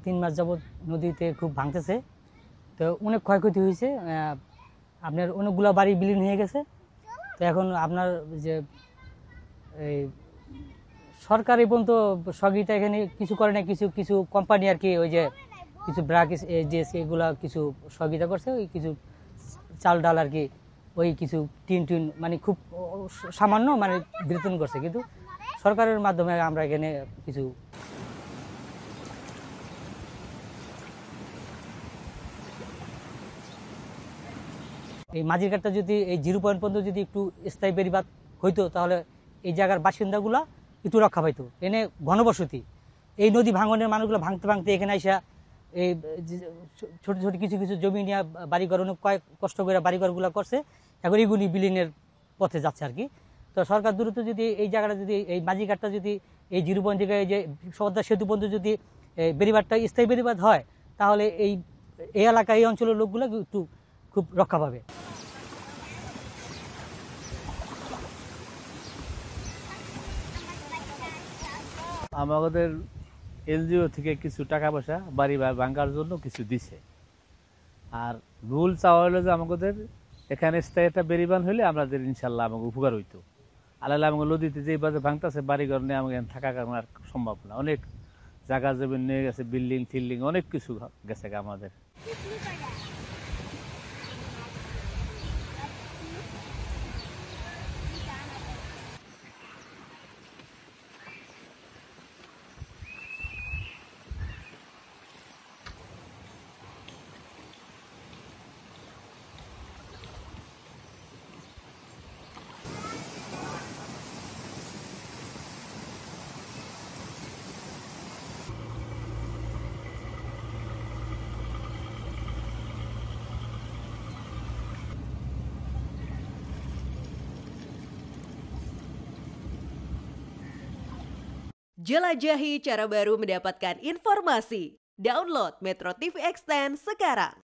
3 মাস যাবত নদীতে খুব ভাঙতেছে, তো অনেক ক্ষয়ক্ষতি হয়েছে। আপনার অনেকগুলো বাড়ি বিলীন হয়ে গেছে। তো এখন আপনার যে এই সরকার এই পর্যন্ত সহযোগিতা এখানে কিছু করে না, কিছু কিছু কোম্পানি আর কি, ওই যে কিছু ব্রাক এজেন্সি এগুলা কিছু সহযোগিতা করছে, ওই কিছু চাল ডাল আর কি, ওই কিছু টিন মানে খুব সামান্য মানে বিতরণ করছে, কিন্তু সরকারের মাধ্যমে আমরা এখানে কিছু এই মাঝির ঘাটটা যদি এই 0 পয়েন্ট পর্যন্ত যদি একটু স্থায়ী বেড়িবাঁধ হইতো, তাহলে এই জায়গার বাসিন্দাগুলা একটু রক্ষা পাইতো। এনে ঘনবসতি, এই নদী ভাঙনের মানুষগুলো ভাঙতে ভাঙতে এখানে আইসা এই ছোট ছোট কিছু কিছু জমি নিয়ে বাড়িঘর অনেক কষ্ট করে বাড়িঘরগুলো করছে, এখন এগুলি বিলীনের পথে যাচ্ছে আর কি। তো সরকার দ্রুত যদি এই জায়গাটা যদি এই মাঝিঘাটটা যদি এই 0 পয়েন্ট থেকে এই যে সর্দার সেতু পর্যন্ত যদি বেড়িবাঁধটা স্থায়ী বেড়িবাঁধ হয়, তাহলে এই এলাকা এই অঞ্চলের লোকগুলো একটু খুব রক্ষা পাবে। আমাদের এনজিও থেকে কিছু টাকা পয়সা বাড়ি ভাঙার জন্য কিছু দিছে। আর মূল চাওয়া হলো যে আমাদের এখানে স্থায়ী একটা বেড়িবাঁধ হলে আমাদের ইনশাল্লাহ আমাকে উপকার হইতো। আলাদা আমাকে নদীতে যে বাজে ভাঙতেছে বাড়িঘর নিয়ে আমাকে থাকা আর সম্ভব না। অনেক জায়গা জমি নিয়ে গেছে, বিল্ডিং টিল্ডিং অনেক কিছু গেছে আমাদের। Jelajahi cara baru mendapatkan informasi. Download Metro TV Extend sekarang.